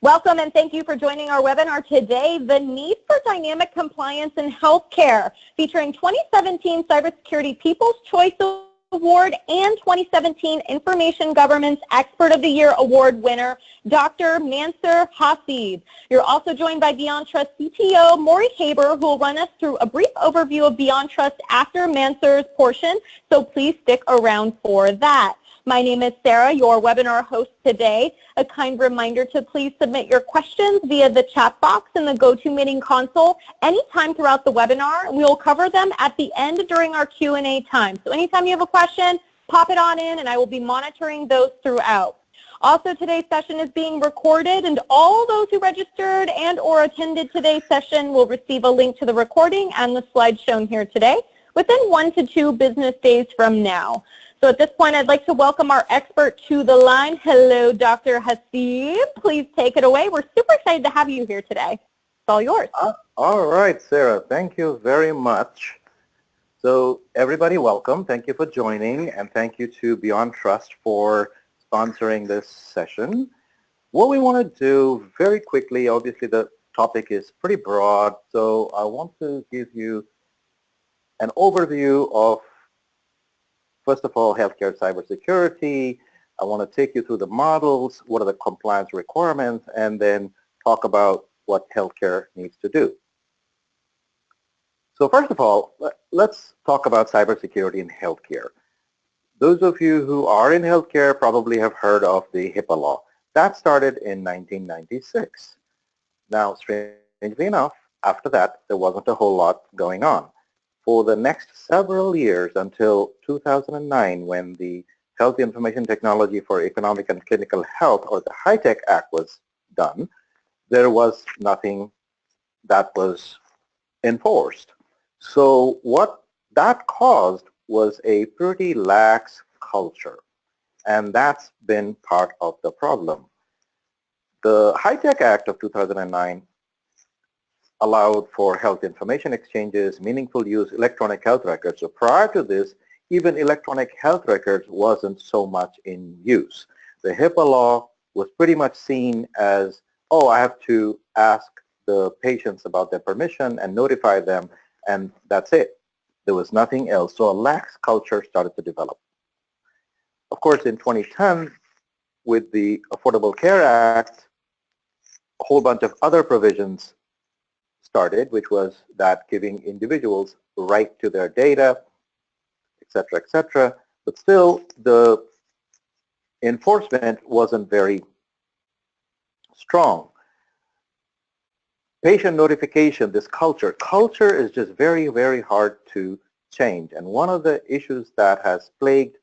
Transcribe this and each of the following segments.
Welcome and thank you for joining our webinar today, The Need for Dynamic Compliance in Healthcare, featuring 2017 Cybersecurity People's Choice Award and 2017 Information Governance Expert of the Year Award winner, Dr. Mansur Hasib. You're also joined by Beyond Trust CTO Maury Haber, who will run us through a brief overview of Beyond Trust after Mansur's portion, so please stick around for that. My name is Sarah, your webinar host today. A kind reminder to please submit your questions via the chat box in the GoToMeeting console anytime throughout the webinar. We will cover them at the end during our Q&A time. So anytime you have a question, pop it on in and I will be monitoring those throughout. Also, today's session is being recorded and all those who registered and or attended today's session will receive a link to the recording and the slides shown here today within 1 to 2 business days from now. So at this point, I'd like to welcome our expert to the line. Hello, Dr. Hasib. Please take it away. We're super excited to have you here today. It's all yours. All right, Sarah. Thank you very much. So everybody, welcome. Thank you for joining, and thank you to Beyond Trust for sponsoring this session. What we want to do very quickly, obviously the topic is pretty broad, so I want to give you an overview of, first of all, healthcare cybersecurity. I want to take you through the models, what are the compliance requirements, and then talk about what healthcare needs to do. So first of all, let's talk about cybersecurity in healthcare. Those of you who are in healthcare probably have heard of the HIPAA law. That started in 1996. Now, strangely enough, after that, there wasn't a whole lot going on. For the next several years until 2009, when the Health Information Technology for Economic and Clinical Health, or the HITECH Act, was done, there was nothing that was enforced. So what that caused was a pretty lax culture, and that's been part of the problem. The HITECH Act of 2009 allowed for health information exchanges, meaningful use, electronic health records. So prior to this, even electronic health records wasn't so much in use. The HIPAA law was pretty much seen as, oh, I have to ask the patients about their permission and notify them, and that's it. There was nothing else. So a lax culture started to develop. Of course, in 2010, with the Affordable Care Act, a whole bunch of other provisions started, which was that giving individuals right to their data, et cetera, but still the enforcement wasn't very strong. Patient notification, this culture is just very, very hard to change. And one of the issues that has plagued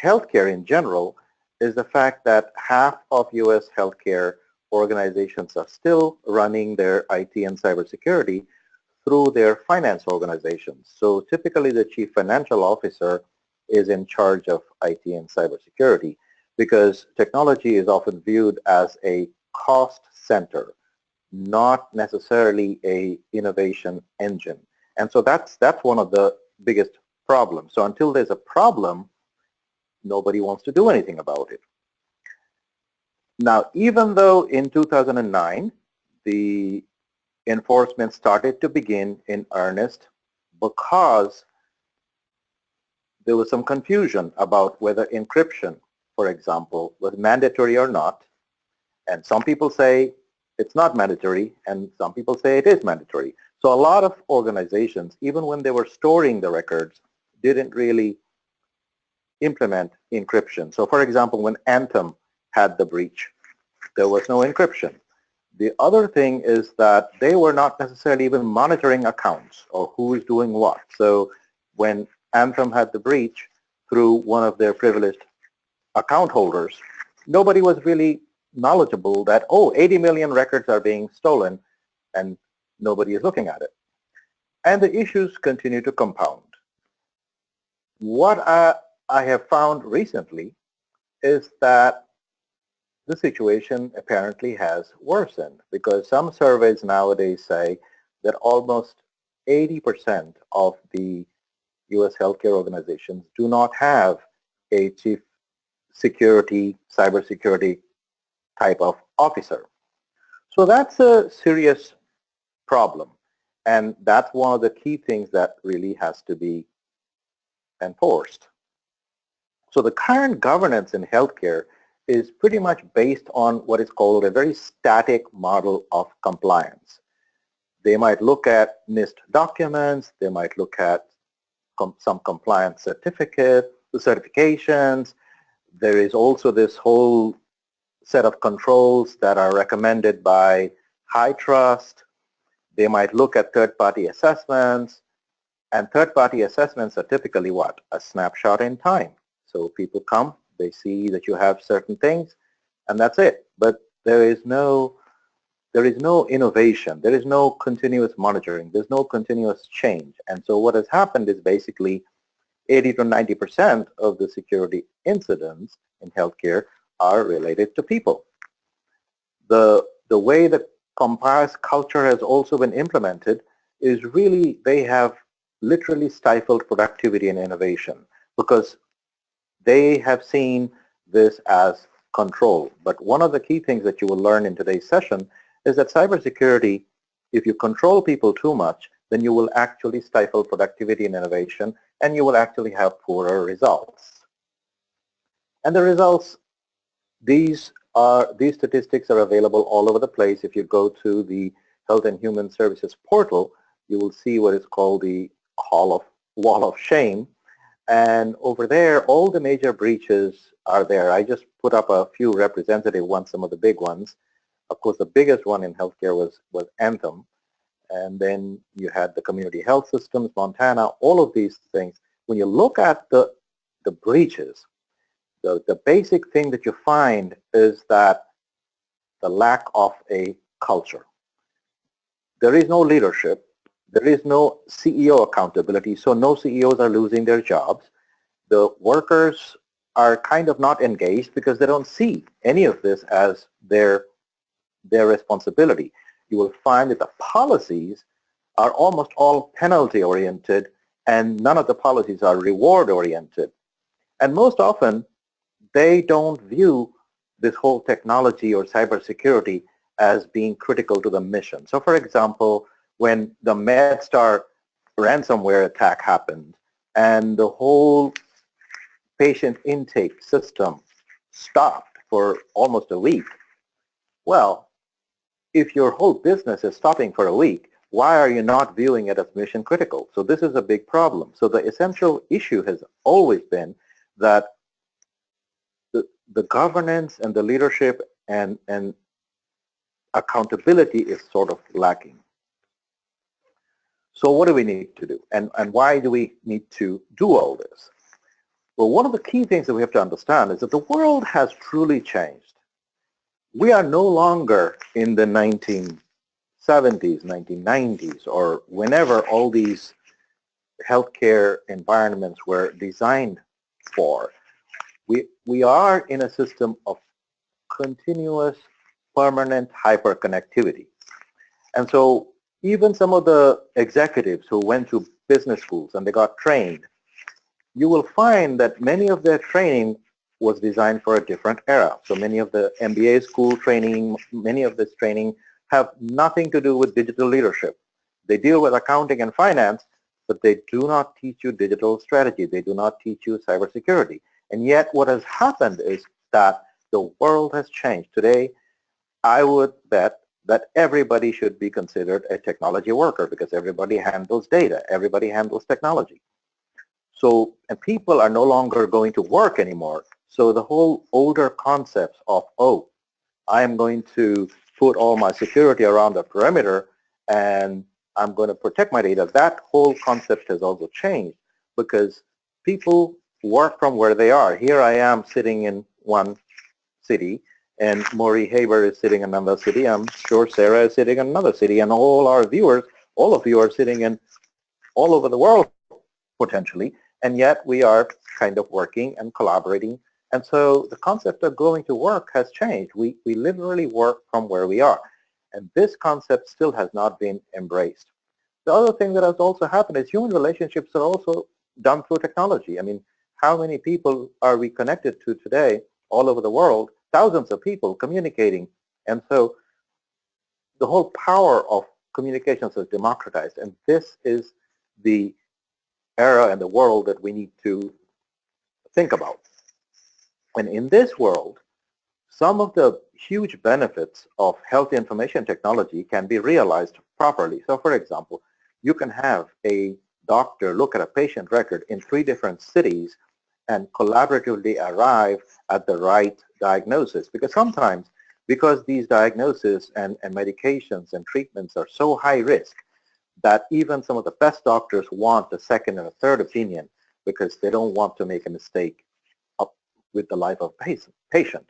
healthcare in general is the fact that half of U.S. healthcare organizations are still running their IT and cybersecurity through their finance organizations. So typically the chief financial officer is in charge of IT and cybersecurity because technology is often viewed as a cost center, not necessarily a innovation engine. And so that's one of the biggest problems. So until there's a problem, nobody wants to do anything about it. Now, even though in 2009, the enforcement started to begin in earnest because there was some confusion about whether encryption, for example, was mandatory or not. And some people say it's not mandatory, and some people say it is mandatory. So a lot of organizations, even when they were storing the records, didn't really implement encryption. So for example, when Anthem had the breach, there was no encryption. The other thing is that they were not necessarily even monitoring accounts or who is doing what. So when Anthem had the breach through one of their privileged account holders, nobody was really knowledgeable that, oh, 80 million records are being stolen and nobody is looking at it. And the issues continue to compound. What I have found recently is that the situation apparently has worsened because some surveys nowadays say that almost 80% of the U.S. healthcare organizations do not have a chief security, cybersecurity type of officer. So that's a serious problem. And that's one of the key things that really has to be enforced. So the current governance in healthcare is pretty much based on what is called a very static model of compliance. They might look at NIST documents, they might look at some compliance certifications. There is also this whole set of controls that are recommended by high trust. They might look at third-party assessments, and third-party assessments are typically what? A snapshot in time. So people come, they see that you have certain things, and that's it. But there is no innovation. There is no continuous monitoring. There's no continuous change. And so what has happened is basically 80 to 90% of the security incidents in healthcare are related to people. The way the compliance culture has also been implemented is really, they have literally stifled productivity and innovation because they have seen this as control. But one of the key things that you will learn in today's session is that cybersecurity, if you control people too much, then you will actually stifle productivity and innovation, and you will actually have poorer results. And the results, these statistics are available all over the place. If you go to the Health and Human Services portal, you will see what is called the wall of shame. And over there, all the major breaches are there. I just put up a few representative ones, some of the big ones. Of course, the biggest one in healthcare was Anthem. And then you had the community health systems, Montana, all of these things. When you look at the breaches, the basic thing that you find is that the lack of a culture. There is no leadership. There is no CEO accountability, so no CEOs are losing their jobs. The workers are kind of not engaged because they don't see any of this as their responsibility. You will find that the policies are almost all penalty-oriented, and none of the policies are reward-oriented. And most often, they don't view this whole technology or cybersecurity as being critical to the mission. So for example, when the MedStar ransomware attack happened and the whole patient intake system stopped for almost a week, well, if your whole business is stopping for a week, why are you not viewing it as mission critical? So this is a big problem. So the essential issue has always been that the governance and the leadership and accountability is sort of lacking. So what do we need to do? And why do we need to do all this? Well, one of the key things that we have to understand is that the world has truly changed. We are no longer in the 1970s, 1990s, or whenever all these healthcare environments were designed for. We are in a system of continuous, permanent hyperconnectivity. And so even some of the executives who went to business schools and they got trained, you will find that many of their training was designed for a different era. So many of the MBA school training, many of this training have nothing to do with digital leadership. They deal with accounting and finance, but they do not teach you digital strategy. They do not teach you cybersecurity. And yet what has happened is that the world has changed. Today, I would bet that everybody should be considered a technology worker because everybody handles data, everybody handles technology. So, and people are no longer going to work anymore. So the whole older concepts of, oh, I am going to put all my security around the perimeter and I'm going to protect my data, that whole concept has also changed because people work from where they are. Here I am sitting in one city and Maury Haber is sitting in another city. I'm sure Sarah is sitting in another city, and all our viewers, all of you are sitting in all over the world potentially, and yet we are kind of working and collaborating. And so the concept of going to work has changed. We literally work from where we are. And this concept still has not been embraced. The other thing that has also happened is human relationships are also done through technology. I mean, how many people are we connected to today all over the world? Thousands of people communicating. And so the whole power of communications is democratized, and this is the era and the world that we need to think about. And in this world, some of the huge benefits of health information technology can be realized properly. So for example, you can have a doctor look at a patient record in 3 different cities and collaboratively arrive at the right diagnosis. Because sometimes, because these diagnoses and medications and treatments are so high risk that even some of the best doctors want a second and a third opinion because they don't want to make a mistake up with the life of patient.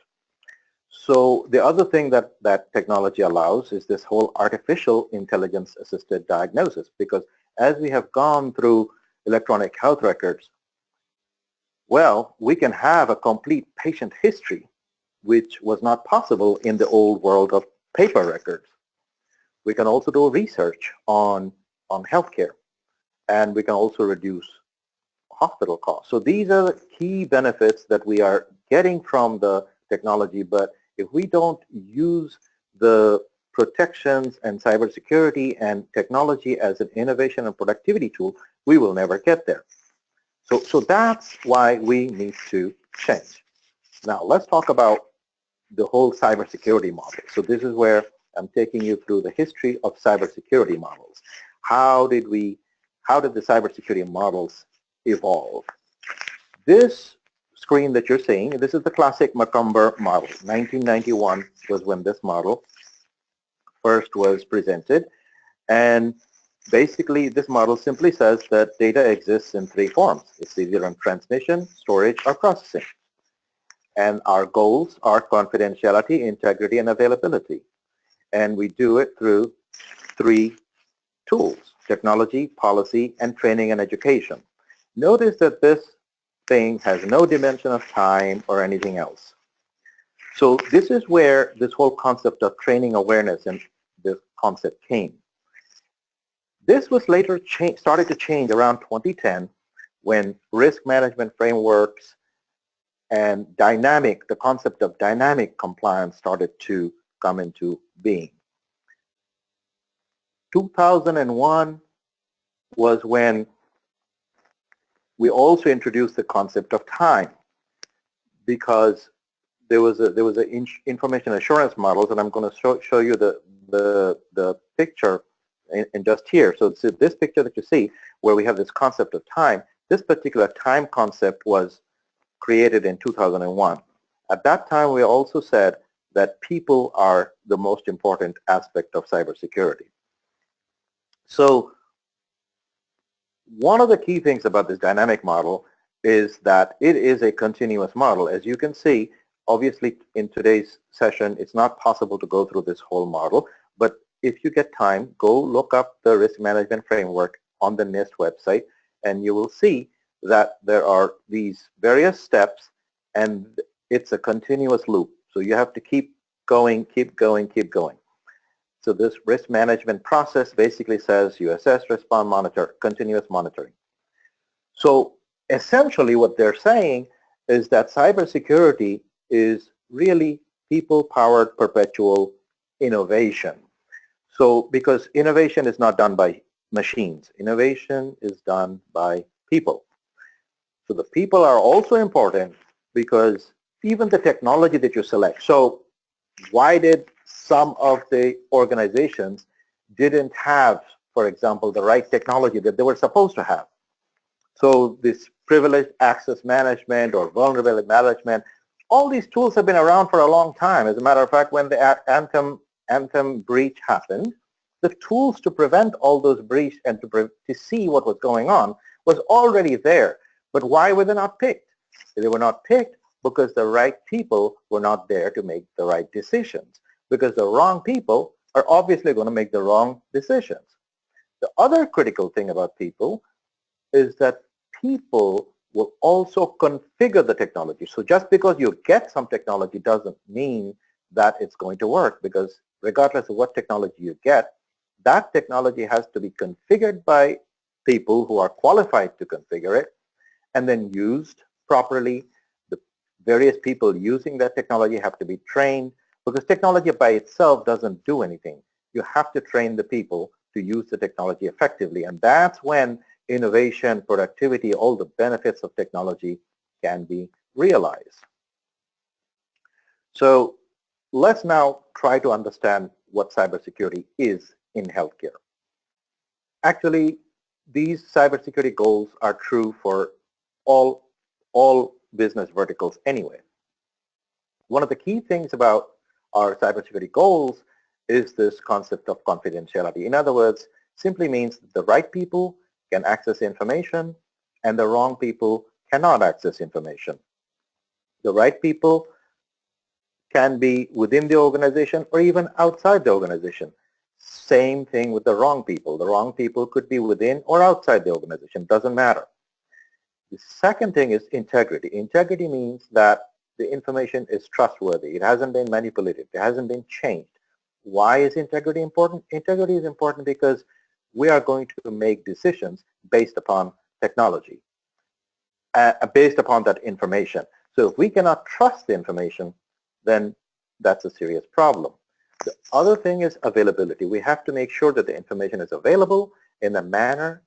So the other thing that technology allows is this whole artificial intelligence assisted diagnosis, because as we have gone through electronic health records, well, we can have a complete patient history, which was not possible in the old world of paper records. We can also do research on healthcare, and we can also reduce hospital costs. So these are the key benefits that we are getting from the technology, but if we don't use the protections and cybersecurity and technology as an innovation and productivity tool, we will never get there. So that's why we need to change. Now let's talk about the whole cybersecurity model. So this is where I'm taking you through the history of cybersecurity models. How did the cybersecurity models evolve? This screen that you're seeing, this is the classic Macomber model. 1991 was when this model first was presented. And basically, this model simply says that data exists in 3 forms. It's either in transmission, storage, or processing. And our goals are confidentiality, integrity, and availability. And we do it through 3 tools: technology, policy, and training and education. Notice that this thing has no dimension of time or anything else. So this is where this whole concept of training awareness and this concept came. This was later started to change around 2010 when risk management frameworks and the concept of dynamic compliance started to come into being. 2001 was when we also introduced the concept of time, because there was a information assurance models, and I'm going to show you the picture in just here. So this picture that you see, where we have this concept of time, this particular time concept was created in 2001. At that time, we also said that people are the most important aspect of cybersecurity. So one of the key things about this dynamic model is that it is a continuous model. As you can see, obviously in today's session, it's not possible to go through this whole model, but if you get time, go look up the risk management framework on the NIST website, and you will see that there are these various steps, and it's a continuous loop. So you have to keep going, keep going, keep going. So this risk management process basically says you assess, respond, monitor, continuous monitoring. So essentially what they're saying is that cybersecurity is really people-powered perpetual innovation. So because innovation is not done by machines, innovation is done by people. So the people are also important, because even the technology that you select. So why did some of the organizations didn't have, for example, the right technology that they were supposed to have? So this privileged access management or vulnerability management, all these tools have been around for a long time. As a matter of fact, when the Anthem breach happened, the tools to prevent all those breaches and to see what was going on was already there. But why were they not picked? They were not picked because the right people were not there to make the right decisions, because the wrong people are obviously going to make the wrong decisions. The other critical thing about people is that people will also configure the technology. So just because you get some technology doesn't mean that it's going to work, because regardless of what technology you get, that technology has to be configured by people who are qualified to configure it and then used properly. The various people using that technology have to be trained, because technology by itself doesn't do anything. you have to train the people to use the technology effectively. And that's when innovation, productivity, all the benefits of technology can be realized. So let's now try to understand what cybersecurity is in healthcare. Actually, these cybersecurity goals are true for all business verticals anyway. One of the key things about our cybersecurity goals is this concept of confidentiality. In other words, simply means that the right people can access information and the wrong people cannot access information. The right people can be within the organization or even outside the organization. Same thing with the wrong people. The wrong people could be within or outside the organization, doesn't matter. The second thing is integrity. Integrity means that the information is trustworthy. It hasn't been manipulated. It hasn't been changed. Why is integrity important? Integrity is important because we are going to make decisions based upon technology, based upon that information. So if we cannot trust the information, then that's a serious problem. The other thing is availability. We have to make sure that the information is available in the manner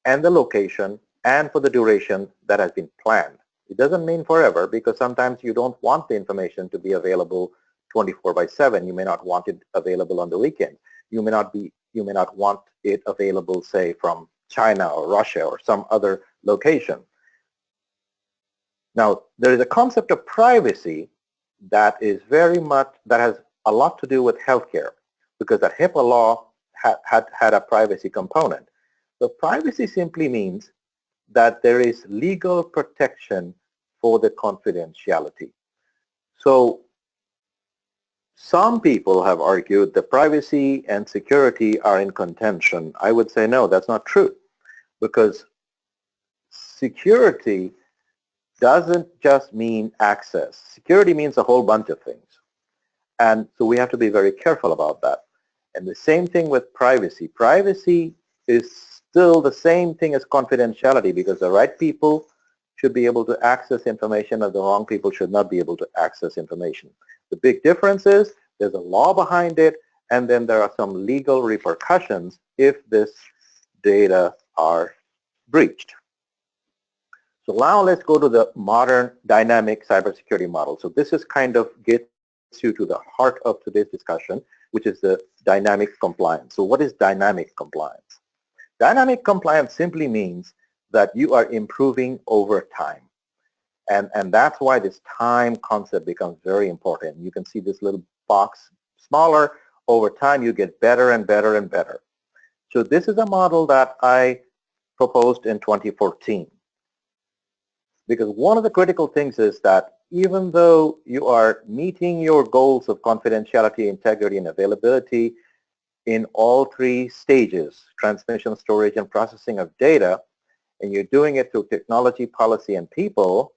and the location and for the duration that has been planned. It doesn't mean forever, because sometimes you don't want the information to be available 24/7. You may not want it available on the weekend. You may not want it available, say, from China or Russia or some other location. Now, there is a concept of privacy that has a lot to do with healthcare, because that HIPAA law had a privacy component. So privacy simply means that there is legal protection for the confidentiality. So some people have argued that privacy and security are in contention. I would say no, that's not true, because security doesn't just mean access. Security means a whole bunch of things. And so we have to be very careful about that. And the same thing with privacy. Privacy is still the same thing as confidentiality, because the right people should be able to access information and the wrong people should not be able to access information. The big difference is there's a law behind it, and then there are some legal repercussions if this data are breached. So now let's go to the modern dynamic cybersecurity model. So this is kind of gets you to the heart of today's discussion, which is the dynamic compliance. So what is dynamic compliance? Dynamic compliance simply means that you are improving over time. And that's why this time concept becomes very important. You can see this little box smaller. Over time, you get better and better and better. So this is a model that I proposed in 2014. Because one of the critical things is that even though you are meeting your goals of confidentiality, integrity, and availability in all three stages, transmission, storage, and processing of data, and you're doing it through technology, policy, and people,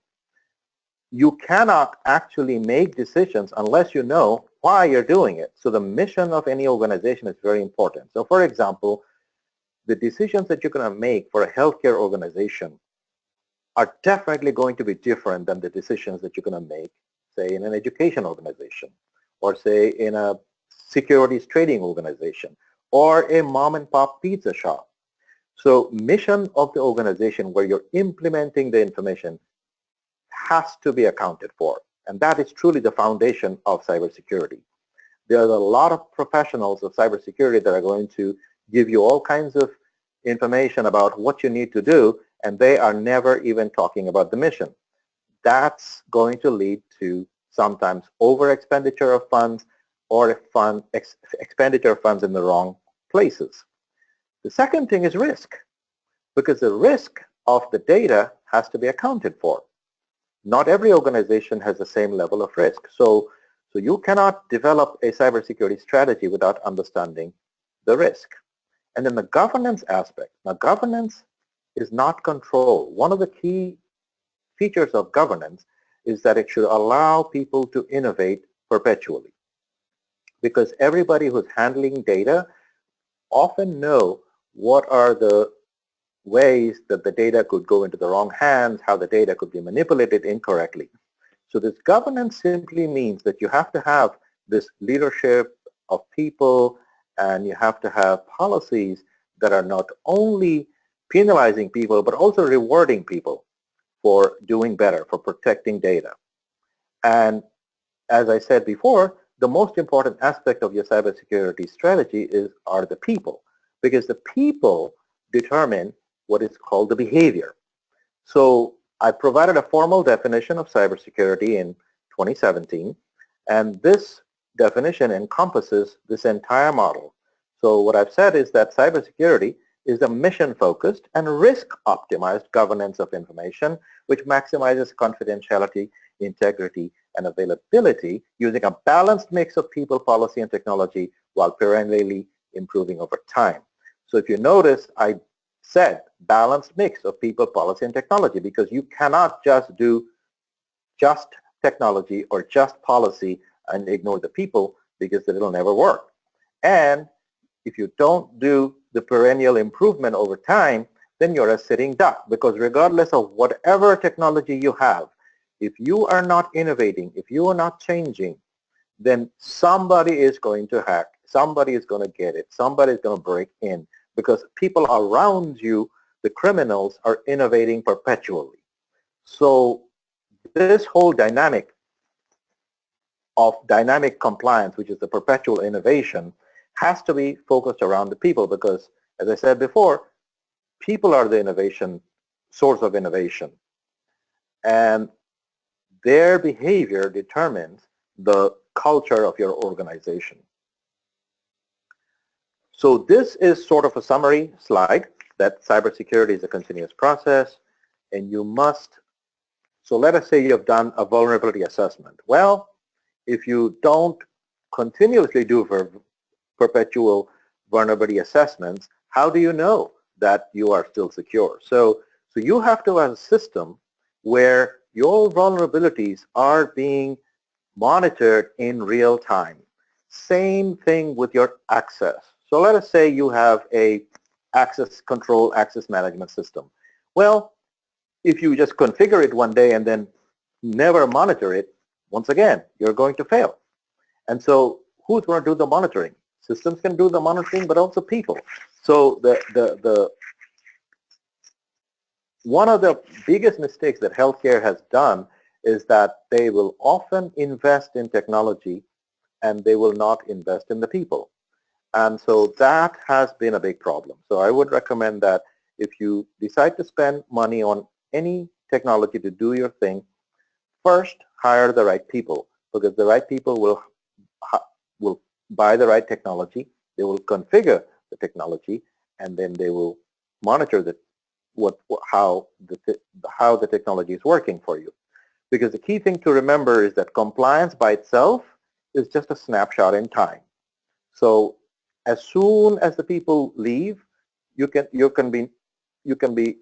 you cannot actually make decisions unless you know why you're doing it. So the mission of any organization is very important. So for example, the decisions that you're going to make for a healthcare organization are definitely going to be different than the decisions that you're going to make, say, in an education organization, or say in a securities trading organization, or a mom and pop pizza shop. So mission of the organization where you're implementing the information has to be accounted for. And that is truly the foundation of cybersecurity. There are a lot of professionals of cybersecurity that are going to give you all kinds of information about what you need to do, and they are never even talking about the mission. That's going to lead to sometimes over expenditure of funds or expenditure of funds in the wrong places. The second thing is risk, because the risk of the data has to be accounted for. Not every organization has the same level of risk. So you cannot develop a cybersecurity strategy without understanding the risk. And then the governance aspect. Now, governance is not control. One of the key features of governance is that it should allow people to innovate perpetually. Because everybody who's handling data often know what are the ways that the data could go into the wrong hands, how the data could be manipulated incorrectly. So this governance simply means that you have to have this leadership of people, and you have to have policies that are not only penalizing people, but also rewarding people for doing better, for protecting data. And as I said before, the most important aspect of your cybersecurity strategy are the people, because the people determine what is called the behavior. So I provided a formal definition of cybersecurity in 2017, and this definition encompasses this entire model. So what I've said is that cybersecurity is a mission-focused and risk-optimized governance of information which maximizes confidentiality, integrity, and availability using a balanced mix of people, policy, and technology while perennially improving over time. So if you notice, I said balanced mix of people, policy, and technology, because you cannot just do just technology or just policy and ignore the people, because it'll never work. And if you don't do the perennial improvement over time, then you're a sitting duck, because regardless of whatever technology you have, if you are not innovating, if you are not changing, then somebody is going to hack, somebody is going to get it, somebody is going to break in, because people around you, the criminals, are innovating perpetually. So this whole dynamic of dynamic compliance, which is the perpetual innovation, has to be focused around the people, because, as I said before, people are the innovation, source of innovation. And their behavior determines the culture of your organization. So this is sort of a summary slide that cybersecurity is a continuous process, and you must, so let us say you have done a vulnerability assessment. Well, if you don't continuously do perpetual vulnerability assessments, how do you know that you are still secure? So you have to have a system where your vulnerabilities are being monitored in real time. Same thing with your access. So let us say you have a access control, access management system. Well, if you just configure it one day and then never monitor it, once again, you're going to fail. And so who's going to do the monitoring? Systems can do the monitoring, but also people. So one of the biggest mistakes that healthcare has done is that they will often invest in technology and they will not invest in the people. And so that has been a big problem. So I would recommend that if you decide to spend money on any technology to do your thing, first hire the right people, because the right people will buy the right technology, they will configure the technology, and then they will monitor how the technology is working for you. Because the key thing to remember is that compliance by itself is just a snapshot in time. So as soon as the people leave, you can be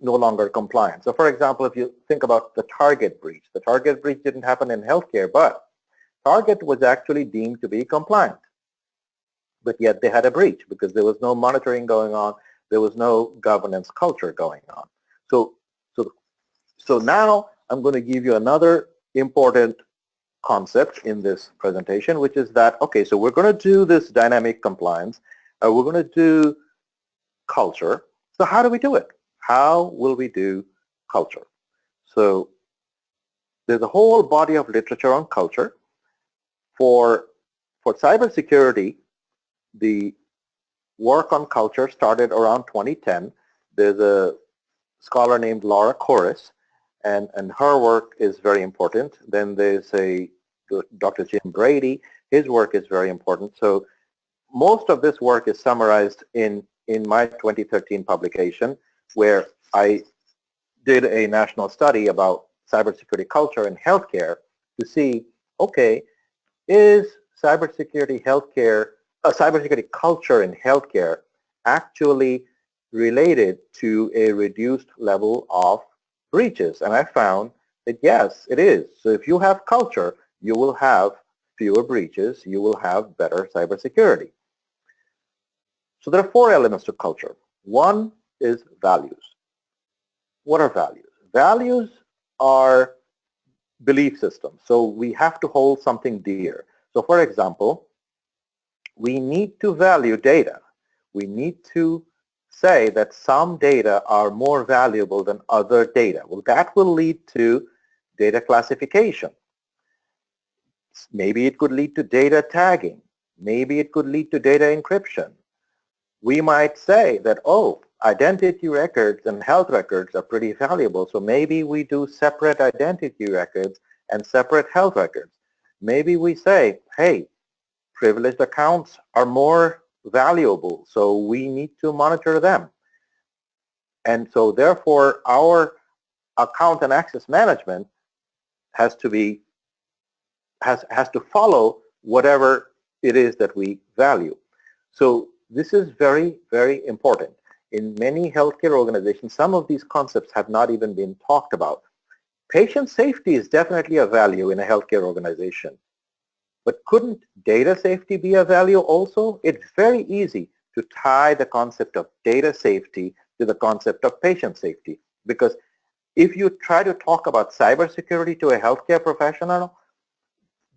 no longer compliant. So for example, if you think about the Target breach didn't happen in healthcare, but Target was actually deemed to be compliant. But yet they had a breach because there was no monitoring going on, there was no governance culture going on. So now I'm going to give you another important concept in this presentation, which is that, okay, so we're going to do this dynamic compliance, we're going to do culture. So how do we do it? How will we do culture? So there's a whole body of literature on culture. For cybersecurity, the work on culture started around 2010. There's a scholar named Laura Corris, and her work is very important. Then there's Dr. Jim Brady. His work is very important. So most of this work is summarized in my 2013 publication, where I did a national study about cybersecurity culture in healthcare to see, okay, is cybersecurity culture in healthcare actually related to a reduced level of breaches? And I found that yes, it is. So if you have culture, you will have fewer breaches, you will have better cybersecurity. So there are 4 elements to culture. One is values. What are values? Values are belief systems. So we have to hold something dear. So for example, we need to value data. We need to say that some data are more valuable than other data. Well, that will lead to data classification. Maybe it could lead to data tagging. Maybe it could lead to data encryption. We might say that, oh, identity records and health records are pretty valuable, so maybe we do separate identity records and separate health records. Maybe we say, hey, privileged accounts are more valuable, so we need to monitor them. And so therefore, our account and access management has to follow whatever it is that we value. So this is very, very important. In many healthcare organizations, some of these concepts have not even been talked about. Patient safety is definitely a value in a healthcare organization. But couldn't data safety be a value also? It's very easy to tie the concept of data safety to the concept of patient safety. Because if you try to talk about cybersecurity to a healthcare professional,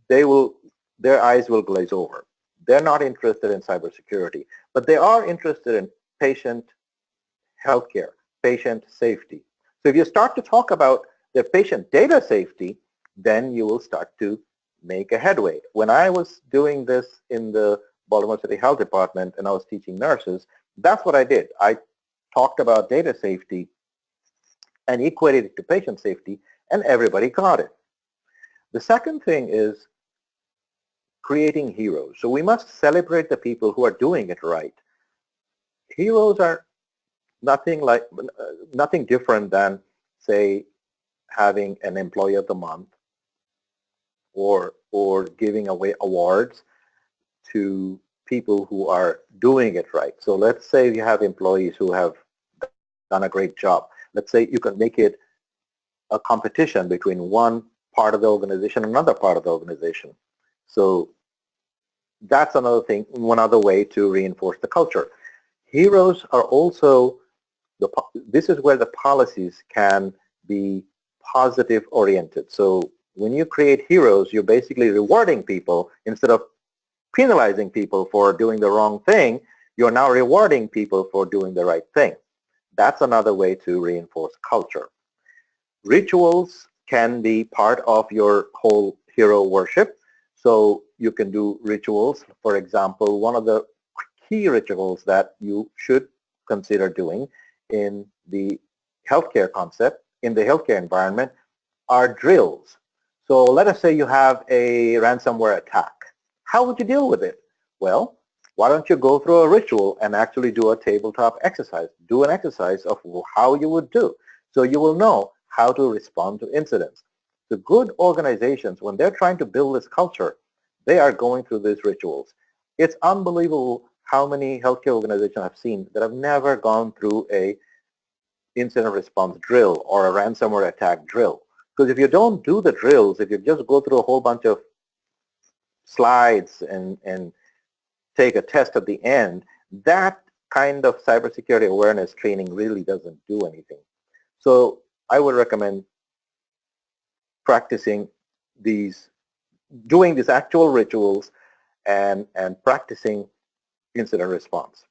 their eyes will glaze over. They're not interested in cybersecurity, but they are interested in patient healthcare, patient safety. So if you start to talk about the patient data safety, then you will start to make a headway. When I was doing this in the Baltimore City Health Department and I was teaching nurses, that's what I did. I talked about data safety and equated it to patient safety, and everybody got it. The second thing is creating heroes. So we must celebrate the people who are doing it right. Heroes are nothing different than, say, having an employee of the month or giving away awards to people who are doing it right. So let's say you have employees who have done a great job. Let's say you can make it a competition between one part of the organization and another part of the organization. So that's another thing, one other way to reinforce the culture. Heroes are also, this is where the policies can be positive oriented. So when you create heroes, you're basically rewarding people instead of penalizing people for doing the wrong thing. You're now rewarding people for doing the right thing. That's another way to reinforce culture. Rituals can be part of your whole hero worship. So you can do rituals. For example, one of the key rituals that you should consider doing in the healthcare concept, in the healthcare environment, are drills. So let us say you have a ransomware attack. How would you deal with it? Well, why don't you go through a ritual and actually do a tabletop exercise? Do an exercise of how you would do. So you will know how to respond to incidents. The good organizations, when they're trying to build this culture, they are going through these rituals. It's unbelievable how many healthcare organizations I've seen that have never gone through a incident response drill or a ransomware attack drill. Because if you don't do the drills, if you just go through a whole bunch of slides and take a test at the end, that kind of cybersecurity awareness training really doesn't do anything. So I would recommend practicing these, doing these actual rituals and practicing incident response.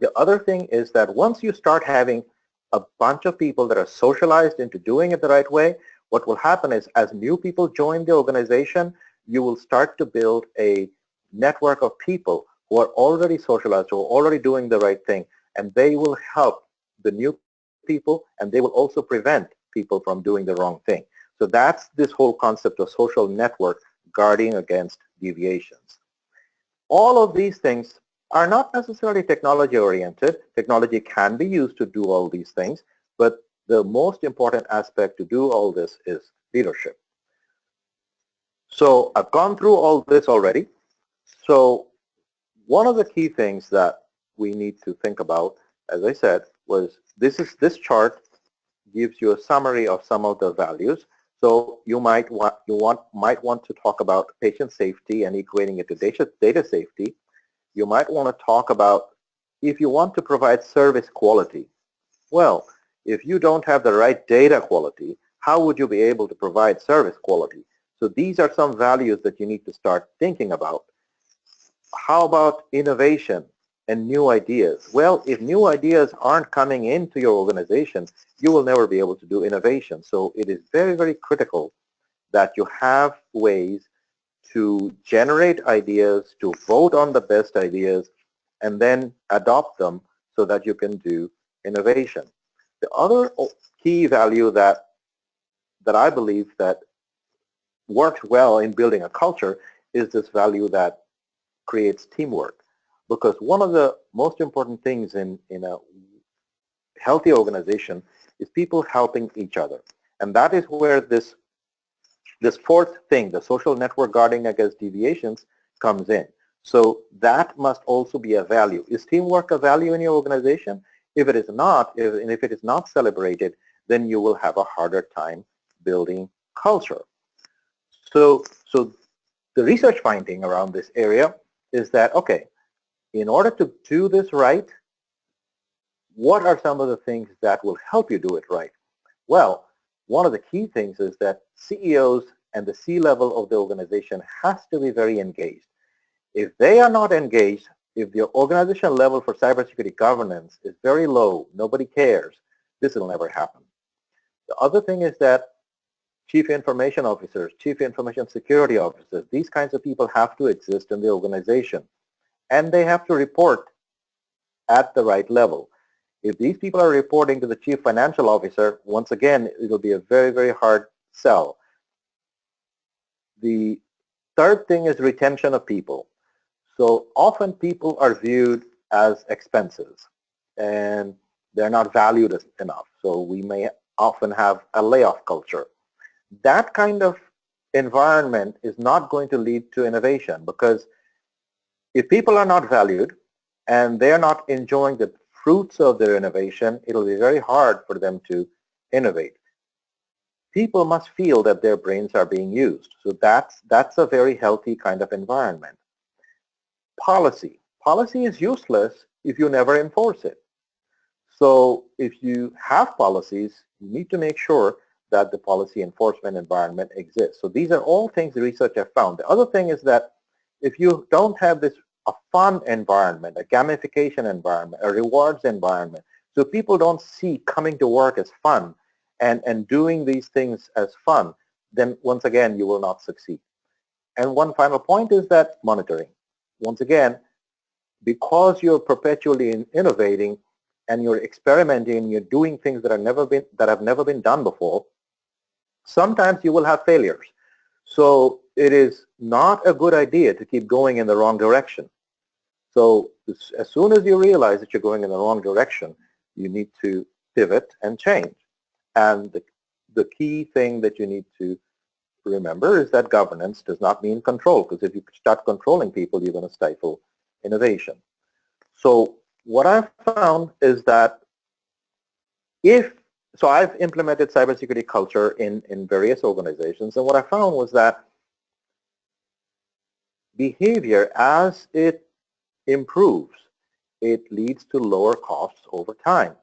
The other thing is that once you start having a bunch of people that are socialized into doing it the right way, what will happen is as new people join the organization, you will start to build a network of people who are already socialized, who are already doing the right thing, and they will help the new people, and they will also prevent people from doing the wrong thing. So that's this whole concept of social network guarding against deviations. All of these things are not necessarily technology oriented. Technology can be used to do all these things, but the most important aspect to do all this is leadership. So I've gone through all this already. So one of the key things that we need to think about, as I said, was this chart gives you a summary of some of the values. So you might want to talk about patient safety and equating it to data safety. You might want to talk about if you want to provide service quality. Well, if you don't have the right data quality, how would you be able to provide service quality? So these are some values that you need to start thinking about. how about innovation and new ideas? Well, if new ideas aren't coming into your organization, you will never be able to do innovation. So it is very, very critical that you have ways to generate ideas, to vote on the best ideas, and then adopt them so that you can do innovation. The other key value that I believe that works well in building a culture is this value that creates teamwork. Because one of the most important things in a healthy organization is people helping each other. And that is where this fourth thing, the social network guarding against deviations, comes in. So that must also be a value. Is teamwork a value in your organization? If it is not, if it is not celebrated, then you will have a harder time building culture. So the research finding around this area is that, okay, in order to do this right, what are some of the things that will help you do it right? Well, one of the key things is that CEOs and the C-level of the organization has to be very engaged. If they are not engaged, if the organizational level for cybersecurity governance is very low, nobody cares, this will never happen. The other thing is that chief information officers, chief information security officers, these kinds of people have to exist in the organization. And they have to report at the right level. If these people are reporting to the chief financial officer, once again, it'll be a very, very hard sell. The third thing is retention of people. So often people are viewed as expenses and they're not valued enough. So we may often have a layoff culture. That kind of environment is not going to lead to innovation, because if people are not valued and they're not enjoying the fruits of their innovation, it'll be very hard for them to innovate. People must feel that their brains are being used. So that's a very healthy kind of environment. Policy. Policy is useless if you never enforce it. So if you have policies, you need to make sure that the policy enforcement environment exists. So these are all things the research have found. The other thing is that if you don't have a fun environment, a gamification environment, a rewards environment, so people don't see coming to work as fun and doing these things as fun, then once again you will not succeed. And one final point is that monitoring. Once again, because you're perpetually innovating and you're experimenting and you're doing things that have never been done before, sometimes you will have failures. So it is not a good idea to keep going in the wrong direction. So as soon as you realize that you're going in the wrong direction, you need to pivot and change. And the key thing that you need to remember is that governance does not mean control, because if you start controlling people, you're going to stifle innovation. So what I've found is that so I've implemented cybersecurity culture in various organizations, and what I found was that behavior, as it improves, it leads to lower costs over time.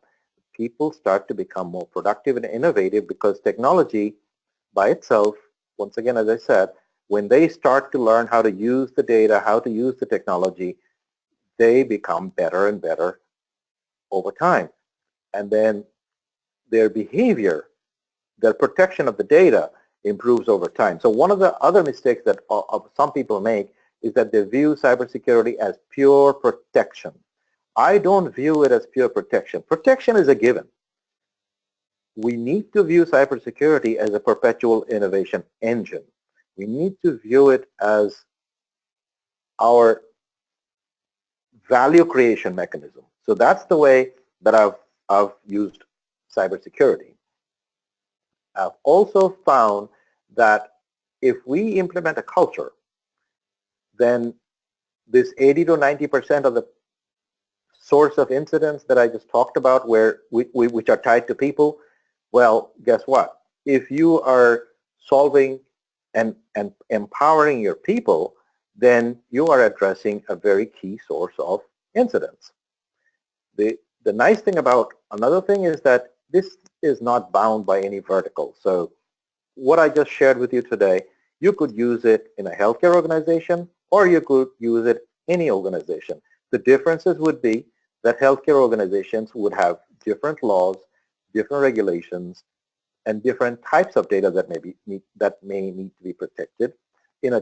People start to become more productive and innovative because technology by itself, once again, as I said, when they start to learn how to use the data, how to use the technology, they become better and better over time. And then their behavior, their protection of the data improves over time. So one of the other mistakes that some people make is that they view cybersecurity as pure protection. I don't view it as pure protection. Protection is a given. We need to view cybersecurity as a perpetual innovation engine. We need to view it as our value creation mechanism. So that's the way that I've used cybersecurity. I've also found that if we implement a culture, then this 80 to 90% of the source of incidents that I just talked about, which are tied to people, well, guess what? If you are solving and empowering your people, then you are addressing a very key source of incidents. The nice thing about another thing is that this is not bound by any vertical. So what I just shared with you today, you could use it in a healthcare organization, or you could use it any organization. The differences would be that healthcare organizations would have different laws, different regulations, and different types of data that may need to be protected. In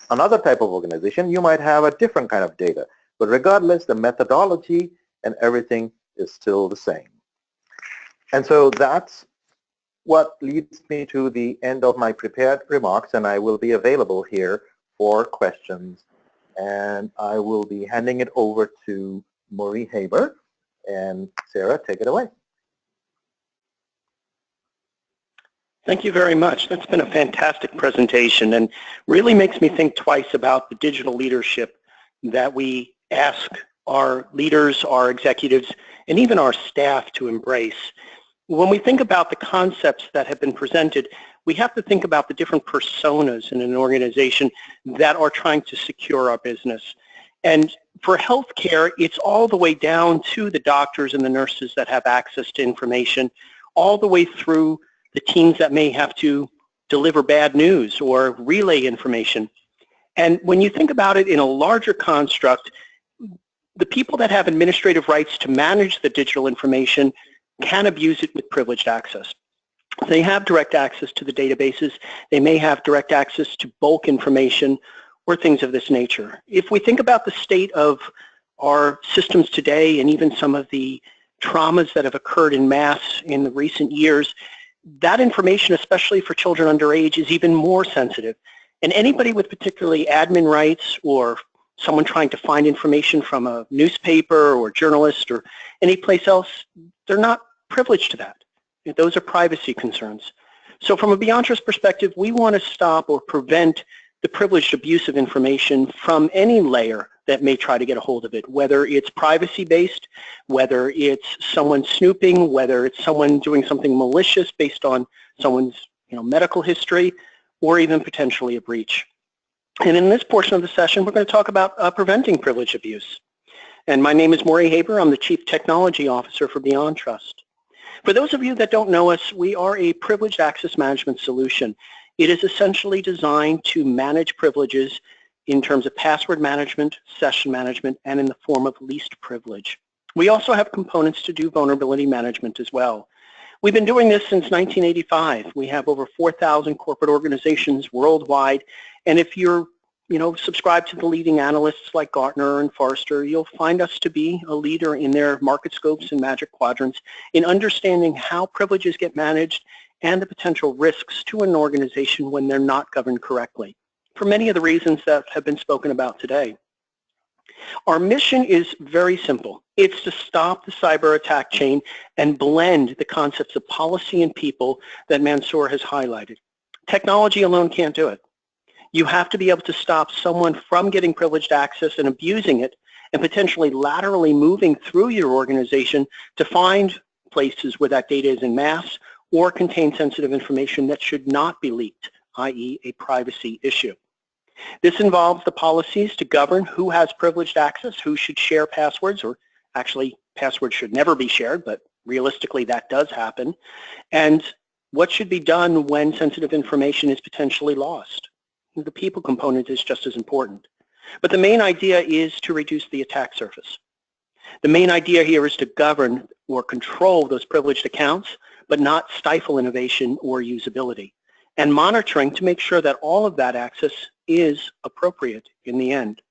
another type of organization, you might have a different kind of data. But regardless, the methodology and everything is still the same. And so that's what leads me to the end of my prepared remarks, and I will be available here for questions. And I will be handing it over to Maureen Haber. And Sarah, take it away. Thank you very much. That's been a fantastic presentation and really makes me think twice about the digital leadership that we ask our leaders, our executives, and even our staff to embrace. When we think about the concepts that have been presented, we have to think about the different personas in an organization that are trying to secure our business. And for healthcare, it's all the way down to the doctors and the nurses that have access to information, all the way through the teams that may have to deliver bad news or relay information. And when you think about it in a larger construct, the people that have administrative rights to manage the digital information can abuse it with privileged access. They have direct access to the databases. They may have direct access to bulk information or things of this nature. If we think about the state of our systems today and even some of the traumas that have occurred in mass in the recent years, that information, especially for children underage, is even more sensitive. And anybody with particularly admin rights or someone trying to find information from a newspaper or journalist or any place else, they're not privileged to that. Those are privacy concerns. So from a Beyond perspective, we want to stop or prevent the privileged abuse of information from any layer that may try to get a hold of it, whether it's privacy-based, whether it's someone snooping, whether it's someone doing something malicious based on someone's medical history, or even potentially a breach. And in this portion of the session, we're going to talk about preventing privilege abuse. And my name is Maureen Haber. I'm the Chief Technology Officer for Beyond Trust. For those of you that don't know us, we are a privileged access management solution. It is essentially designed to manage privileges in terms of password management, session management, and in the form of least privilege. We also have components to do vulnerability management as well. We've been doing this since 1985. We have over 4,000 corporate organizations worldwide, and if you're subscribe to the leading analysts like Gartner and Forrester, you'll find us to be a leader in their market scopes and magic quadrants in understanding how privileges get managed and the potential risks to an organization when they're not governed correctly, for many of the reasons that have been spoken about today. Our mission is very simple. It's to stop the cyber attack chain and blend the concepts of policy and people that Mansur has highlighted. Technology alone can't do it. You have to be able to stop someone from getting privileged access and abusing it and potentially laterally moving through your organization to find places where that data is in mass or contain sensitive information that should not be leaked, i.e. a privacy issue. This involves the policies to govern who has privileged access, who should share passwords, or actually passwords should never be shared, but realistically that does happen, and what should be done when sensitive information is potentially lost. The people component is just as important. But the main idea is to reduce the attack surface. The main idea here is to govern or control those privileged accounts, but not stifle innovation or usability, and monitoring to make sure that all of that access is appropriate in the end.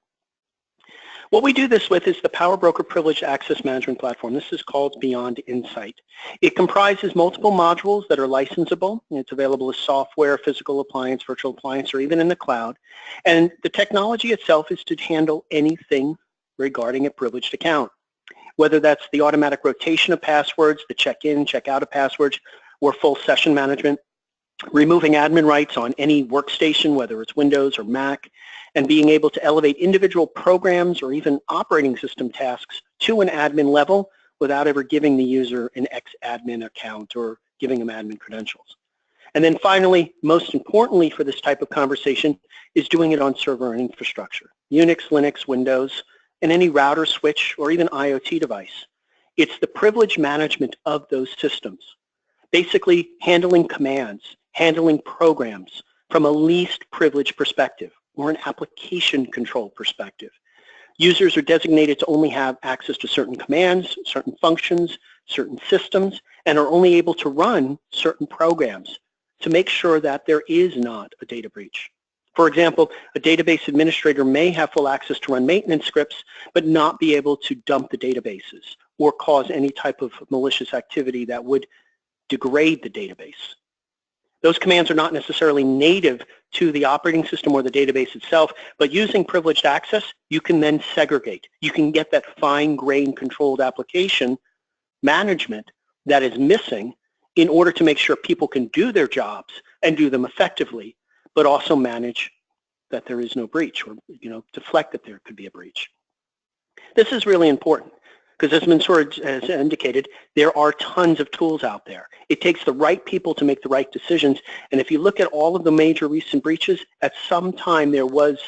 What we do this with is the PowerBroker Privileged Access Management Platform. This is called Beyond Insight. It comprises multiple modules that are licensable. It's available as software, physical appliance, virtual appliance, or even in the cloud. And the technology itself is to handle anything regarding a privileged account, whether that's the automatic rotation of passwords, the check-in, check-out of passwords, or full session management, removing admin rights on any workstation, whether it's Windows or Mac, and being able to elevate individual programs or even operating system tasks to an admin level without ever giving the user an ex-admin account or giving them admin credentials. And then finally, most importantly for this type of conversation, is doing it on server and infrastructure, Unix, Linux, Windows, and any router, switch, or even IoT device. It's the privilege management of those systems, basically handling commands, handling programs from a least privilege perspective or an application control perspective. Users are designated to only have access to certain commands, certain functions, certain systems, and are only able to run certain programs to make sure that there is not a data breach. For example, a database administrator may have full access to run maintenance scripts, but not be able to dump the databases or cause any type of malicious activity that would degrade the database. Those commands are not necessarily native to the operating system or the database itself, but using privileged access, you can then segregate. You can get that fine-grained controlled application management that is missing in order to make sure people can do their jobs and do them effectively, but also manage that there is no breach, or deflect that there could be a breach. This is really important because, as Mansur has indicated, there are tons of tools out there. It takes the right people to make the right decisions, and if you look at all of the major recent breaches, at some time there was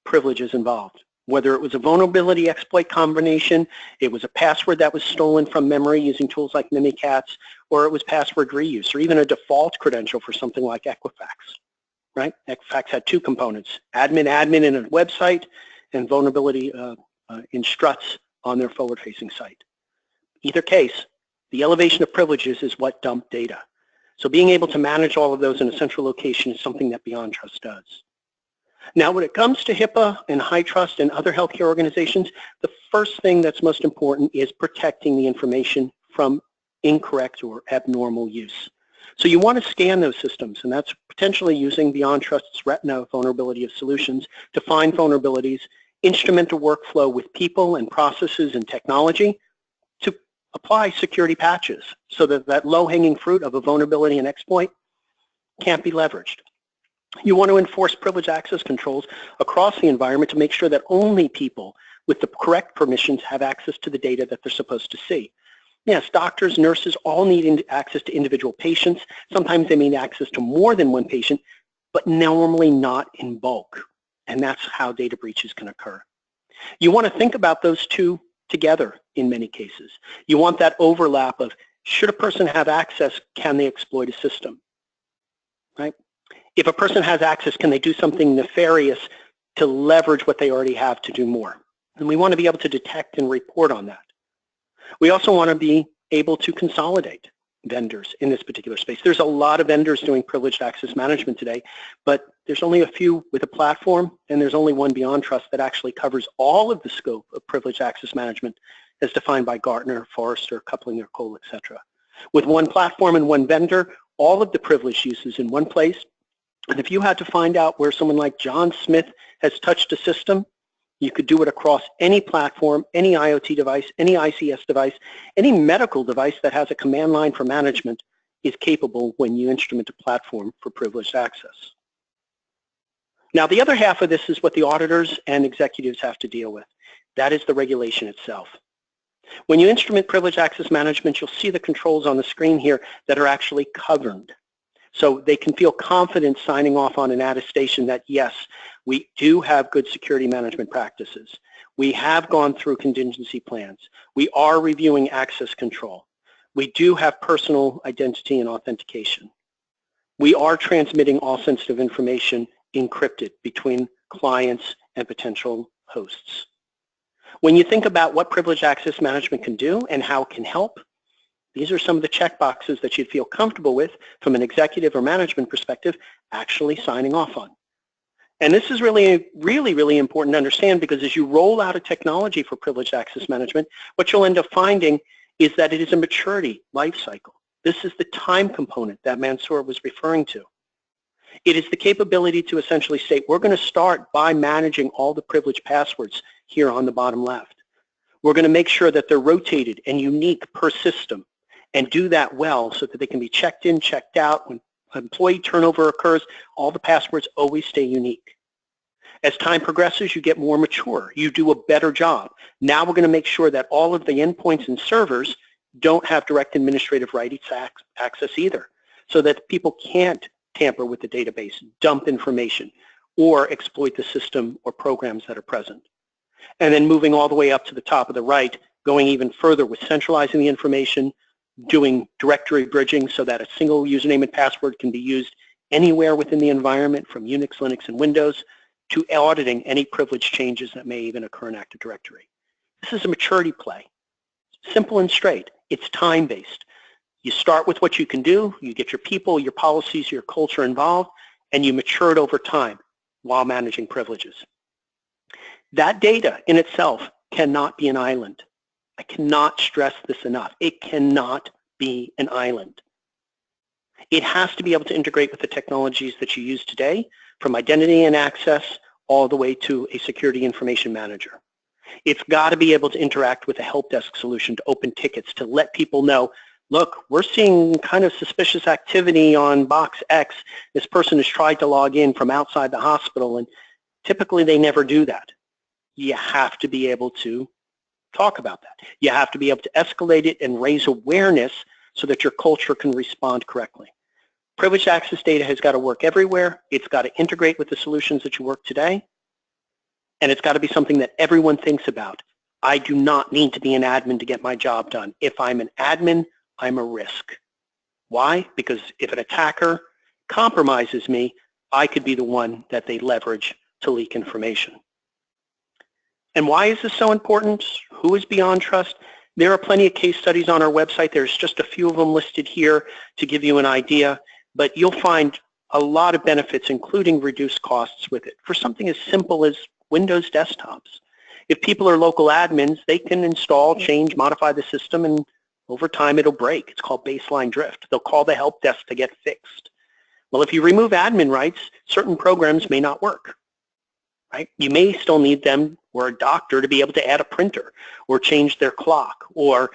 privileges involved. Whether it was a vulnerability exploit combination, it was a password that was stolen from memory using tools like Mimikatz, or it was password reuse, or even a default credential for something like Equifax. Right? Equifax had two components: admin in a website, and vulnerability in struts on their forward-facing site. Either case, the elevation of privileges is what dumped data. So being able to manage all of those in a central location is something that BeyondTrust does. Now, when it comes to HIPAA and HITRUST and other healthcare organizations, the first thing that's most important is protecting the information from incorrect or abnormal use. So you want to scan those systems, and that's potentially using BeyondTrust's Retina vulnerability of solutions to find vulnerabilities, instrument a workflow with people and processes and technology to apply security patches so that that low-hanging fruit of a vulnerability and exploit can't be leveraged. You want to enforce privileged access controls across the environment to make sure that only people with the correct permissions have access to the data that they're supposed to see. Yes, doctors, nurses all need access to individual patients. Sometimes they need access to more than one patient, but normally not in bulk. And that's how data breaches can occur. You want to think about those two together in many cases. You want that overlap of, should a person have access, can they exploit a system? Right? If a person has access, can they do something nefarious to leverage what they already have to do more? And we want to be able to detect and report on that. We also want to be able to consolidate vendors in this particular space. There's a lot of vendors doing privileged access management today, but there's only a few with a platform, and there's only one BeyondTrust that actually covers all of the scope of privileged access management as defined by Gartner, Forrester, Coupling, Cole, etc. With one platform and one vendor, all of the privileged uses in one place. And if you had to find out where someone like John Smith has touched a system, you could do it across any platform, any IoT device, any ICS device, any medical device that has a command line for management is capable when you instrument a platform for privileged access. Now, the other half of this is what the auditors and executives have to deal with. That is the regulation itself. When you instrument privileged access management, you'll see the controls on the screen here that are actually governed. So they can feel confident signing off on an attestation that, yes, we do have good security management practices. We have gone through contingency plans. We are reviewing access control. We do have personal identity and authentication. We are transmitting all sensitive information encrypted between clients and potential hosts. When you think about what privileged access management can do and how it can help, these are some of the checkboxes that you'd feel comfortable with from an executive or management perspective actually signing off on. And this is really important to understand, because as you roll out a technology for privileged access management, what you'll end up finding is that it is a maturity life cycle. This is the time component that Mansur was referring to. It is the capability to essentially say, we're going to start by managing all the privileged passwords here on the bottom left. We're going to make sure that they're rotated and unique per system, and do that well so that they can be checked in, checked out. When employee turnover occurs, all the passwords always stay unique. As time progresses, you get more mature. You do a better job. Now we're going to make sure that all of the endpoints and servers don't have direct administrative rights access either, so that people can't tamper with the database, dump information, or exploit the system or programs that are present. And then moving all the way up to the top of the right, going even further with centralizing the information, doing directory bridging so that a single username and password can be used anywhere within the environment from Unix, Linux, and Windows, to auditing any privilege changes that may even occur in Active Directory. This is a maturity play. Simple and straight. It's time-based. You start with what you can do, you get your people, your policies, your culture involved, and you mature it over time while managing privileges. That data in itself cannot be an island. I cannot stress this enough. It cannot be an island. It has to be able to integrate with the technologies that you use today, from identity and access all the way to a security information manager. It's got to be able to interact with a help desk solution to open tickets, to let people know, look, we're seeing kind of suspicious activity on box X. This person has tried to log in from outside the hospital, and typically they never do that. You have to be able to talk about that. You have to be able to escalate it and raise awareness so that your culture can respond correctly. Privileged access data has got to work everywhere. It's got to integrate with the solutions that you work today. And it's got to be something that everyone thinks about. I do not need to be an admin to get my job done. If I'm an admin, I'm a risk. Why? Because if an attacker compromises me, I could be the one that they leverage to leak information. And why is this so important? Who is beyond trust? There are plenty of case studies on our website. There's just a few of them listed here to give you an idea, but you'll find a lot of benefits, including reduced costs with it, for something as simple as Windows desktops. If people are local admins, they can install, change, modify the system, and over time it'll break. It's called baseline drift. They'll call the help desk to get fixed. Well, if you remove admin rights, certain programs may not work. Right? You may still need them or a doctor to be able to add a printer or change their clock or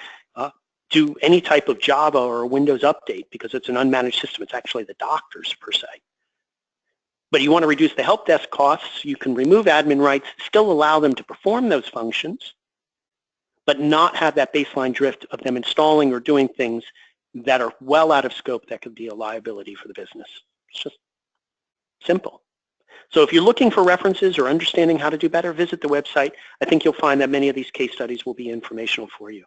do any type of Java or a Windows update because it's an unmanaged system. It's actually the doctor's per se. But you want to reduce the help desk costs, you can remove admin rights, still allow them to perform those functions, but not have that baseline drift of them installing or doing things that are well out of scope that could be a liability for the business. It's just simple. So if you're looking for references or understanding how to do better, visit the website. I think you'll find that many of these case studies will be informational for you.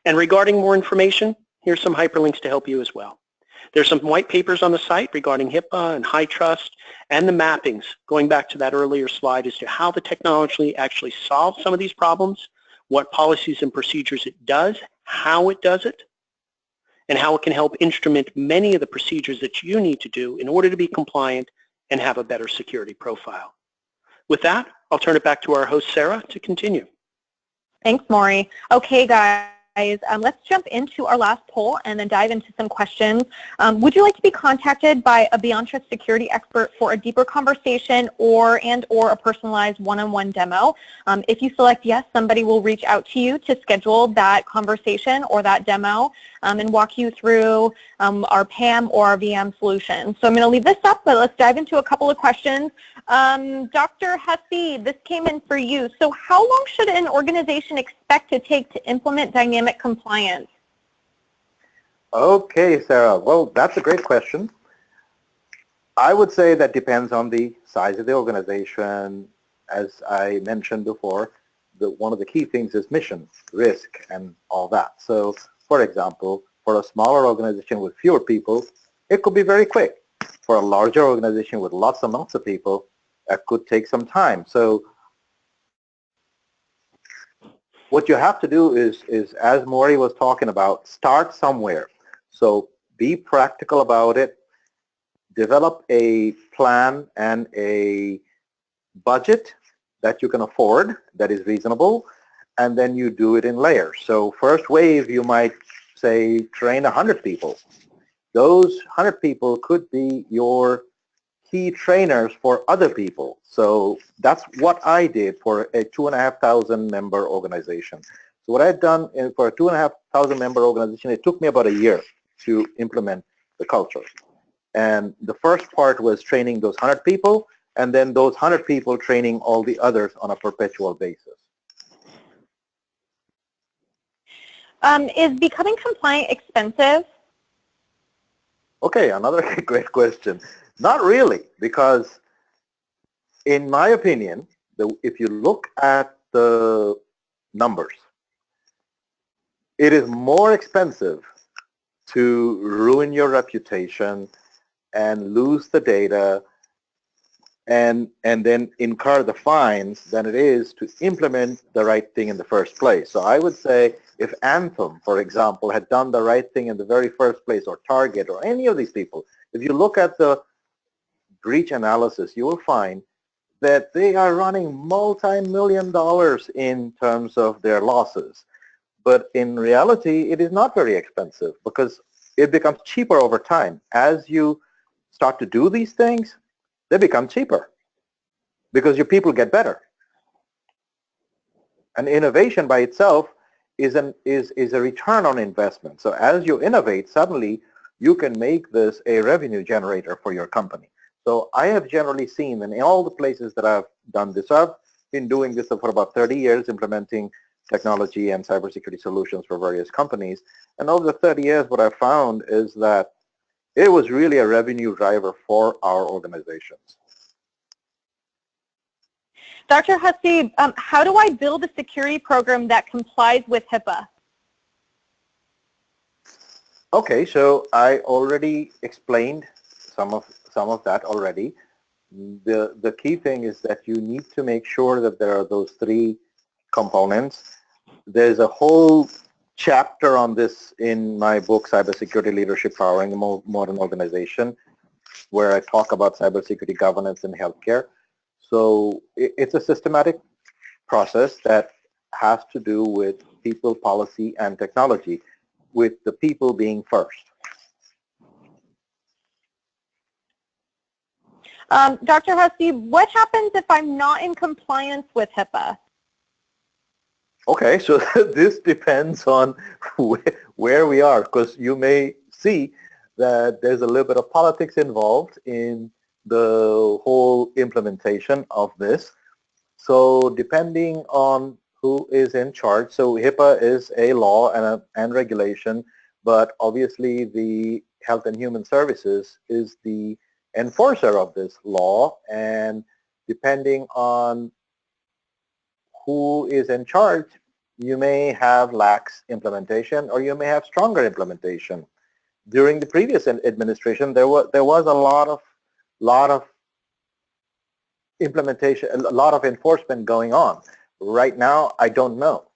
And regarding more information, here's some hyperlinks to help you as well. There's some white papers on the site regarding HIPAA and high trust and the mappings, going back to that earlier slide as to how the technology actually solves some of these problems, what policies and procedures it does, how it does it, and how it can help instrument many of the procedures that you need to do in order to be compliant and have a better security profile. With that, I'll turn it back to our host, Sarah, to continue. Thanks, Maury. Okay, guys, let's jump into our last poll and then dive into some questions. Would you like to be contacted by a Beyond Trust security expert for a deeper conversation or a personalized one-on-one demo? If you select yes, somebody will reach out to you to schedule that conversation or that demo and walk you through our PAM or our VM solution. So I'm going to leave this up, but let's dive into a couple of questions. Dr. Hasib, this came in for you. So how long should an organization expect to take to implement dynamic compliance? Okay, Sarah. Well, that's a great question. I would say that depends on the size of the organization. As I mentioned before, one of the key things is mission, risk, and all that. So, for example, for a smaller organization with fewer people, it could be very quick. For a larger organization with lots and lots of people, that could take some time. So what you have to do is as Maury was talking about, start somewhere. So be practical about it. Develop a plan and a budget that you can afford, that is reasonable, and then you do it in layers. So first wave, you might say train 100 people. Those 100 people could be your key trainers for other people. So that's what I did for a 2,500 member organization. So what I've done for a 2,500 member organization, it took me about a year to implement the culture. And the first part was training those 100 people, and then those 100 people training all the others on a perpetual basis. Is becoming compliant expensive? Okay, another great question. Not really, because in my opinion, if you look at the numbers, it is more expensive to ruin your reputation and lose the data and then incur the fines than it is to implement the right thing in the first place. So I would say if Anthem, for example, had done the right thing in the very first place, or Target, or any of these people, if you look at the breach analysis, you will find that they are running multi-million dollars in terms of their losses. But in reality, it is not very expensive because it becomes cheaper over time. As you start to do these things, they become cheaper because your people get better. And innovation by itself is a return on investment. So as you innovate, suddenly you can make this a revenue generator for your company. So I have generally seen in all the places that I've done this, I've been doing this for about 30 years, implementing technology and cybersecurity solutions for various companies. And over the 30 years, what I found is that it was really a revenue driver for our organizations. Dr. Hasib, how do I build a security program that complies with HIPAA? Okay, so I already explained some of that already. The key thing is that you need to make sure that there are those three components. There's a whole chapter on this in my book, Cybersecurity Leadership Powering the Modern Organization, where I talk about cybersecurity governance in healthcare. So it's a systematic process that has to do with people, policy, and technology, with the people being first. Dr. Hasib, what happens if I'm not in compliance with HIPAA? Okay, so this depends on where we are, because you may see that there's a little bit of politics involved in the whole implementation of this. So depending on who is in charge, so HIPAA is a law and regulation, but obviously the Health and Human Services is the enforcer of this law, and depending on who is in charge, you may have lax implementation or you may have stronger implementation. During the previous administration, there was a lot of implementation, a lot of enforcement going on. Right now, I don't know.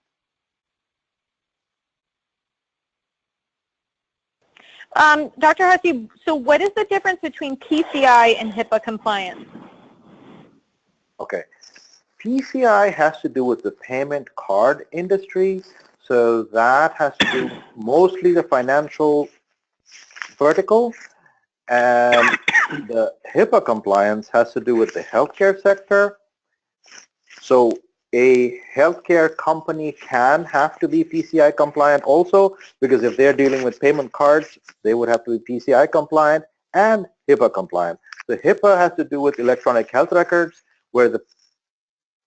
Dr. Hasib, so what is the difference between PCI and HIPAA compliance? Okay. PCI has to do with the payment card industry, so that has to do mostly the financial vertical, and the HIPAA compliance has to do with the healthcare sector. So a healthcare company can have to be PCI compliant also, because if they're dealing with payment cards, they would have to be PCI compliant and HIPAA compliant. The HIPAA has to do with electronic health records, where the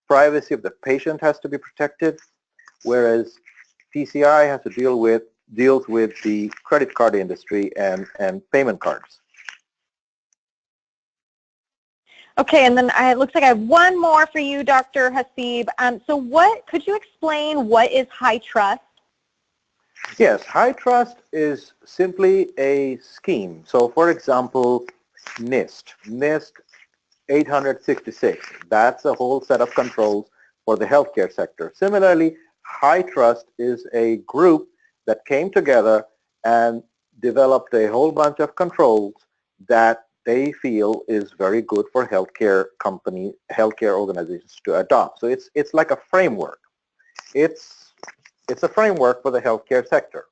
privacy of the patient has to be protected, whereas PCI has to deals with the credit card industry and payment cards. Okay, and then it looks like I have one more for you, Dr. Hasib. So could you explain what is high trust? Yes, high trust is simply a scheme. So for example, NIST 866, that's a whole set of controls for the healthcare sector. Similarly, high trust is a group that came together and developed a whole bunch of controls that they feel is very good for healthcare organizations to adopt. So it's like a framework. It's a framework for the healthcare sector.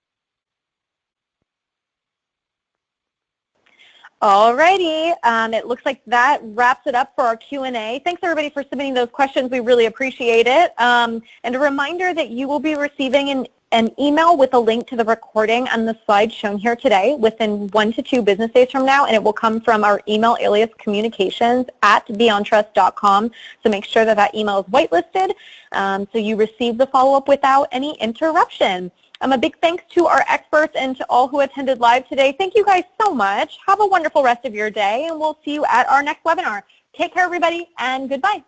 Alrighty, it looks like that wraps it up for our Q&A. Thanks everybody for submitting those questions. We really appreciate it. And a reminder that you will be receiving an email with a link to the recording and the slides shown here today within 1 to 2 business days from now, and it will come from our email alias communications@beyondtrust.com. So make sure that email is whitelisted so you receive the follow-up without any interruption. A big thanks to our experts and to all who attended live today. Thank you guys so much. Have a wonderful rest of your day, and we'll see you at our next webinar. Take care, everybody, and goodbye.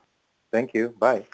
Thank you. Bye.